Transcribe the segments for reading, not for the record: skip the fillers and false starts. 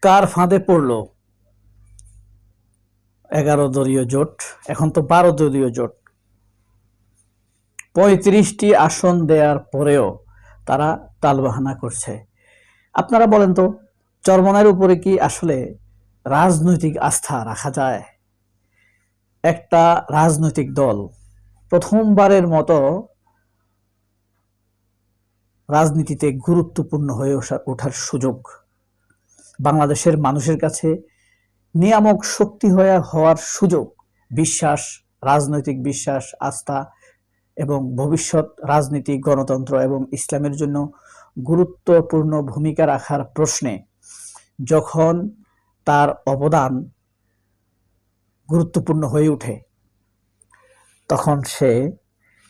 কার ফাঁদে পড়ল 11 দলীয় জোট? এখন তো 12 দলীয় জোট। 35টি আসন দেওয়ার পরেও তারা টালবাহানা করছে। আপনারা বলেন তো, চরমনাইয়ের উপরে কি আসলে রাজনৈতিক আস্থা রাখা যায়? একটা রাজনৈতিক দল প্রথমবারের মতো রাজনীতিতে গুরুত্বপূর্ণ হয়ে ওঠার সুযোগ, বাংলাদেশের মানুষের কাছে নিয়ামক শক্তি হওয়ার সুযোগ, বিশ্বাস, রাজনৈতিক বিশ্বাস, আস্থা এবং ভবিষ্যৎ রাজনীতি, গণতন্ত্র এবং ইসলামের জন্য গুরুত্বপূর্ণ ভূমিকা রাখার প্রশ্নে যখন তার অবদান গুরুত্বপূর্ণ হয়ে ওঠে, তখন সে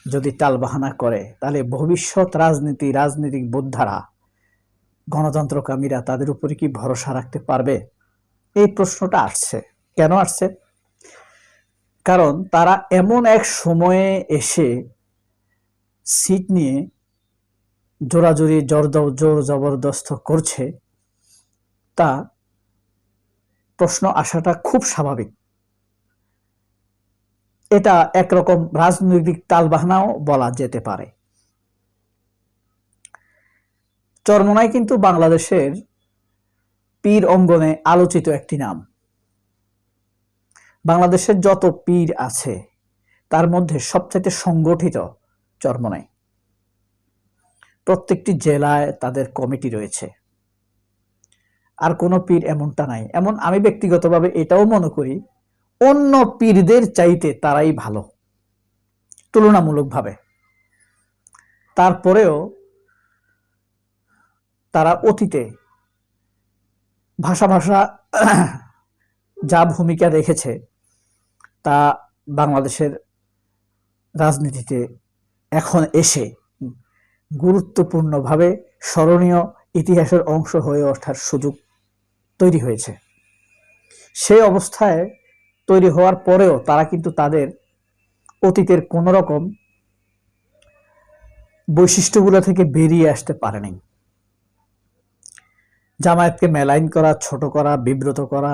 যদি টালবাহানা করে, তাহলে ভবিষ্যৎ রাজনীতিক বোদ্ধারা, গণতন্ত্রকামীরা তাদের উপরে কি ভরসা রাখতে পারবে? এই প্রশ্নটা আসছে। কেন আসছে? কারণ তারা এমন এক সময়ে এসে সিট নিয়ে জোরাজোরি জোর জবরদস্ত করছে, তা প্রশ্ন আসাটা খুব স্বাভাবিক। এটা একরকম রাজনৈতিক টালবাহানাও বলা যেতে পারে। চরমোনাই কিন্তু বাংলাদেশের পীর অঙ্গনে আলোচিত একটি নাম। বাংলাদেশের যত পীর আছে তার মধ্যে সবচেয়ে সংগঠিত চরমোনাই। প্রত্যেকটি জেলায় তাদের কমিটি রয়েছে, আর কোনো পীর এমনটা নাই। এমন আমি ব্যক্তিগতভাবে এটাও মনে করি, অন্য পীরদের চাইতে তারাই ভালো তুলনামূলকভাবে। তারপরেও তারা অতীতে ভাষা যা ভূমিকা রেখেছে তা বাংলাদেশের রাজনীতিতে এখন এসে গুরুত্বপূর্ণভাবে স্মরণীয় ইতিহাসের অংশ হয়ে ওঠার সুযোগ তৈরি হয়েছে। সেই অবস্থায় তৈরি হওয়ার পরেও তারা কিন্তু তাদের অতীতের কোন রকম বৈশিষ্ট্যগুলো থেকে বেরিয়ে আসতে পারেনি। জামায়াতকে মেলাইন করা, ছোট করা, বিব্রত করা,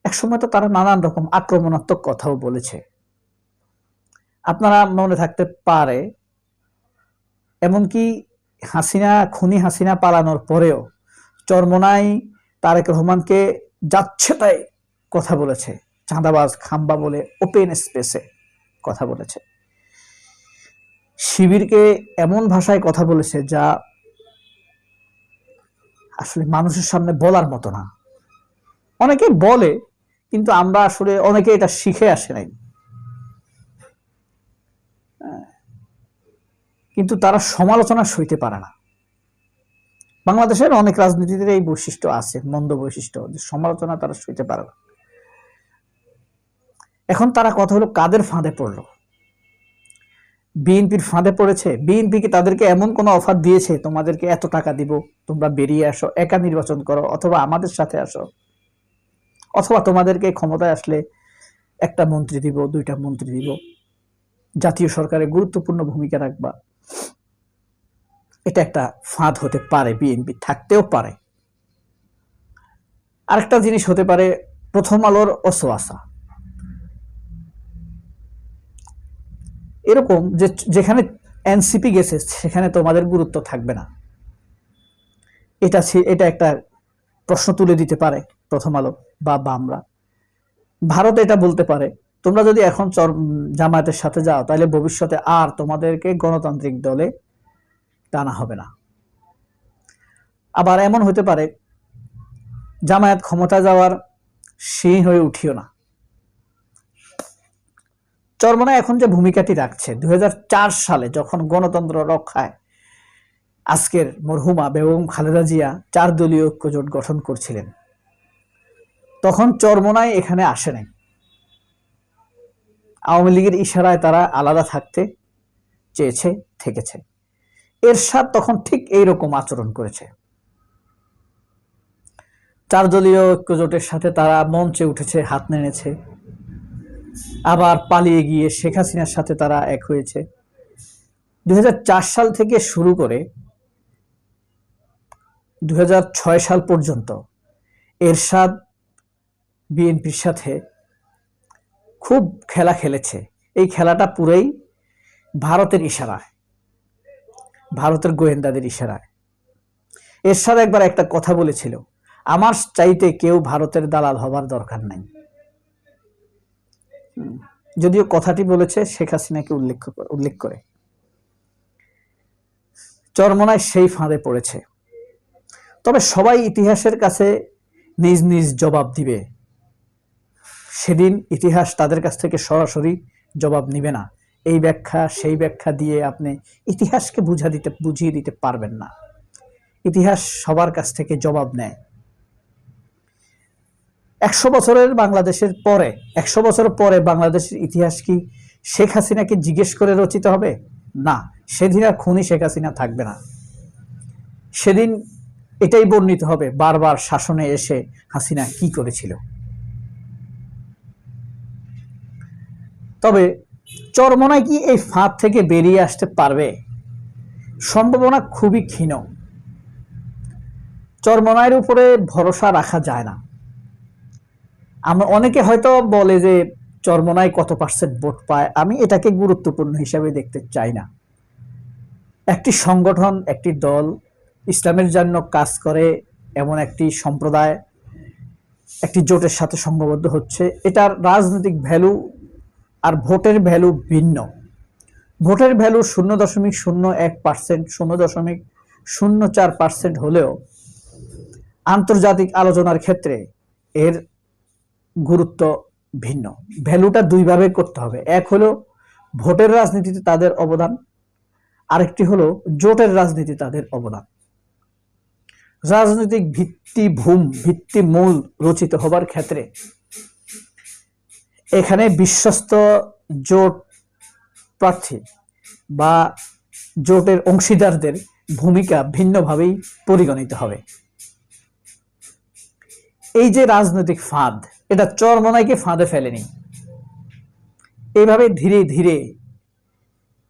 একসময় তো তারা নানান রকম আক্রমণাত্মক কথাও বলেছে। আপনারা মনে থাকতে পারে, এমনকি খুনি হাসিনা পালানোর পরেও চরমোনাই তারেক রহমানকে যাচ্ছে তাই কথা বলেছে, চাঁদাবাজ, খাম্বা বলে ওপেন স্পেসে কথা বলেছে। শিবিরকে এমন ভাষায় কথা বলেছে যা আসলে মানুষের সামনে বলার মতো না। অনেকে বলে, কিন্তু আমরা আসলে অনেকে এটা শিখে আসে নাই, কিন্তু তারা সমালোচনা সইতে পারে না। বাংলাদেশের অনেক রাজনীতিতে এই বৈশিষ্ট্য আছে, মন্দ বৈশিষ্ট্য, যে সমালোচনা তারা সইতে পারে না। এখন তারা কথা হলো কাদের ফাঁদে পড়লো? বিএনপির ফাঁদে পড়েছে। বিএনপি কি তাদেরকে এমন কোনো অফার দিয়েছে, তোমাদেরকে এত টাকা দিব, তোমরা বেরিয়ে আসো, একা নির্বাচন করো, অথবা আমাদের সাথে আসো, অথবা তোমাদেরকে ক্ষমতায় আসলে একটা মন্ত্রী দিব, 2টা মন্ত্রী দিব, জাতীয় সরকারে গুরুত্বপূর্ণ ভূমিকা রাখবা? এটা একটা ফাঁদ হতে পারে, বিএনপি থাকতেও পারে। আরেকটা জিনিস হতে পারে, প্রথম আলোর অসোয়াশা। এরকম যে যেখানে এনসিপি গেছে সেখানে তোমাদের গুরুত্ব থাকবে না, এটা একটা প্রশ্ন তুলে দিতে পারে প্রথম আলো বা বামরা। ভারত এটা বলতে পারে, তোমরা যদি এখন জামায়াতের সাথে যাও, তাহলে ভবিষ্যতে আর তোমাদেরকে গণতান্ত্রিক দলে টানা হবে না। আবার এমন হতে পারে, জামায়াত ক্ষমতা যাওয়ার সিঁড়ি হয়ে উঠিও না। চরমোনাই এখন যে ভূমিকাটি রাখছে, 2004 সালে যখন গণতন্ত্র রক্ষায় আজকের মরহুমা বেগম খালেদা জিয়া 4 দলীয় ঐক্যজোট গঠন করছিলেন, তখন চরমোনাই এখানে আসে নাই। আওয়ামী লীগের ইশারায় তারা আলাদা থাকতে চেয়েছে, থেকেছে। এরশাদ তখন ঠিক এইরকম আচরণ করেছে। 4 দলীয় ঐক্যজোটের সাথে তারা মঞ্চে উঠেছে, হাত নেড়েছে, আবার পালিয়ে গিয়ে শেখ হাসিনার সাথে তারা এক হয়েছে। 2004 সাল থেকে শুরু করে 2006 সাল পর্যন্ত এরশাদ বিএনপির সাথে খুব খেলা খেলেছে। এই খেলাটা পুরোই ভারতের ইশারায়, ভারতের গোয়েন্দাদের ইশারায়। এরশাদ একবার একটা কথা বলেছিল, আমার চাইতে কেউ ভারতের দালাল হবার দরকার নাই। যদিও কথাটি বলেছে শেখ হাসিনাকে উল্লেখ করে। চরমোনাই সেই ফাঁদে পড়েছে। তবে সবাই ইতিহাসের কাছে নিজ নিজ জবাব দিবে। সেদিন ইতিহাস তাদের কাছ থেকে সরাসরি জবাব নিবে না। এই ব্যাখ্যা সেই ব্যাখ্যা দিয়ে আপনি ইতিহাসকে বুঝিয়ে দিতে পারবেন না। ইতিহাস সবার কাছ থেকে জবাব নেয়। 100 বছরের বাংলাদেশের পরে, 100 বছর পরে বাংলাদেশের ইতিহাস কি শেখ হাসিনাকে জিজ্ঞেস করে রচিত হবে? না, সেদিন আর খুনি শেখ হাসিনা থাকবে না। সেদিন এটাই বর্ণিত হবে বারবার শাসনে এসে হাসিনা কি করেছিল। তবে চরমোনাই কি এই ফাঁদ থেকে বেরিয়ে আসতে পারবে? সম্ভাবনা খুবই ক্ষীণ। চরমোনাইয়ের উপরে ভরসা রাখা যায় না। আমরা অনেকে হয়তো বলে যে চরমোনাই কত পার্সেন্ট ভোট পায়, আমি এটাকে গুরুত্বপূর্ণ হিসাবে দেখতে চাই না। একটি সংগঠন, একটি দল, ইসলামের জন্য কাজ করে এমন একটি সম্প্রদায় একটি জোটের সাথে সংঘবদ্ধ হচ্ছে, এটার রাজনৈতিক ভ্যালু আর ভোটের ভ্যালু ভিন্ন। ভোটের ভ্যালু 0.01%, 0.04% হলেও আন্তর্জাতিক আলোচনার ক্ষেত্রে এর গুরুত্ব ভিন্ন। ভ্যালুটা দুইভাবে করতে হবে। এক হলো ভোটের রাজনীতিতে তাদের অবদান, আরেকটি হলো জোটের রাজনীতি তাদের অবদান। রাজনৈতিক ভিত্তিমূল রচিত হবার ক্ষেত্রে এখানে বিশ্বস্ত জোট প্রার্থী বা জোটের অংশীদারদের ভূমিকা ভিন্নভাবেই পরিগণিত হবে। এই যে রাজনৈতিক ফাঁদ, এটা চরমোনাইকে ফাঁদে ফেলেনি। এইভাবে ধীরে ধীরে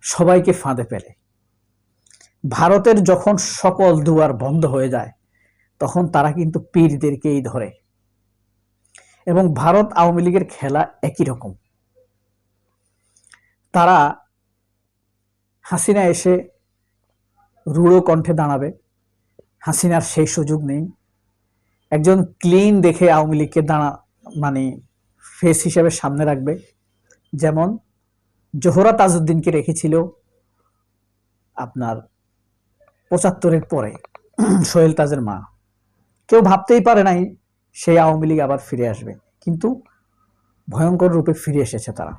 সবাইকে ফাঁদে ফেলে। ভারতের যখন সকল দুয়ার বন্ধ হয়ে যায় তখন তারা কিন্তু পীরদেরকেই ধরে। এবং ভারত আওয়ামী লীগের খেলা একই রকম। তারা হাসিনা এসে রূঢ় কণ্ঠে দাঁড়াবে, হাসিনার সেই সুযোগ নেই। একজন ক্লিন দেখে আওয়ামী লীগকে ফেস হিসেবে সামনে রাখবে, যেমন জোহরা তাজউদ্দিনকে রেখেছিল আপনার 75-এর পরে সোহেল তাজের মা। কেউ ভাবতেই পারে নাই সেই আওয়ামী লীগ আবার ফিরে আসবে, কিন্তু ভয়ঙ্কর রূপে ফিরে এসেছে তারা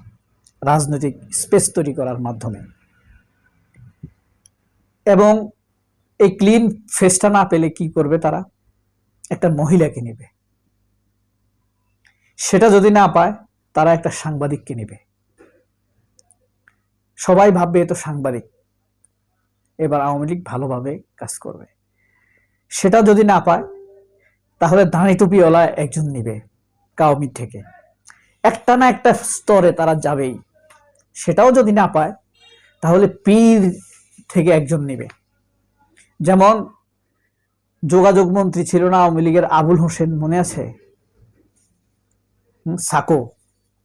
রাজনৈতিক স্পেস তৈরি করার মাধ্যমে। এবং এই ক্লিন ফেসটা না পেলে কি করবে তারা? একটা মহিলাকে নেবে। সেটা যদি না পায় তারা একটা সাংবাদিককে নেবে। সবাই ভাববে এ তো সাংবাদিক, এবার আওয়ামী লীগ ভালোভাবে কাজ করবে। সেটা যদি না পায় তাহলে দাঁড়ি টুপিওয়ালা একজন নিবে কাউমি থেকে। একটা না একটা স্তরে তারা যাবেই। সেটাও যদি না পায় তাহলে পীর থেকে একজন নিবে। যেমন যোগাযোগ মন্ত্রী ছিল না আওয়ামী লীগের আবুল হোসেন, মনে আছে? সাকো,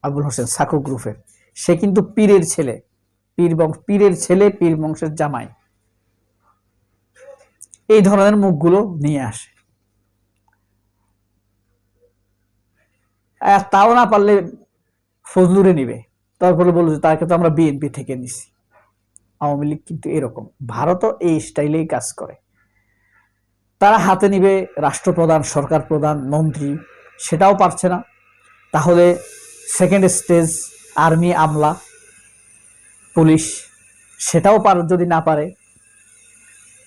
আবুল হোসেন সাকো গ্রুপের। সে কিন্তু পীরের ছেলে, পীর বংশের জামাই। এই ধরনের মুখগুলো নিয়ে আসে। তাও না পারলে ফজলুরে নিবে, তারপরে বলবে তাকে তো আমরা বিএনপি থেকে নিছি। আওয়ামী লীগ কিন্তু এরকম, ভারতও এই স্টাইলেই কাজ করে। তারা হাতে নিবে রাষ্ট্রপ্রধান, সরকার প্রধান, মন্ত্রী, সেটাও পারছে না। তাহলে সেকেন্ড স্টেজ আর্মি, আমলা, পুলিশ, সেটাও যদি না পারে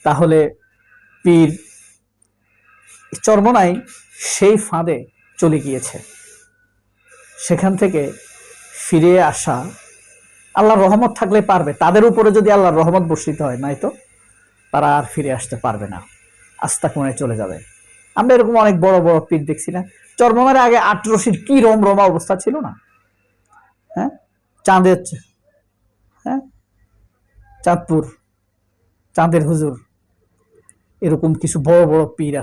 তাহলে পীর। চরমোনাই সেই ফাঁদে চলে গিয়েছে। সেখান থেকে ফিরে আসা আল্লাহর রহমত থাকলে পারবে। তাদের উপরে যদি আল্লাহর রহমত বর্ষিত হয়, নয়তো তারা আর ফিরে আসতে পারবে না, আস্থা কোণে চলে যাবে। আমরা এরকম অনেক বড় বড় পীর দেখছি না? চরমোনাইয়ের আগে আটরশির কি রমরমা অবস্থা ছিল না? হ্যাঁ, চাঁদপুর চাঁদের হুজুর, এরকম কিছু বড় বড় পীর আছে।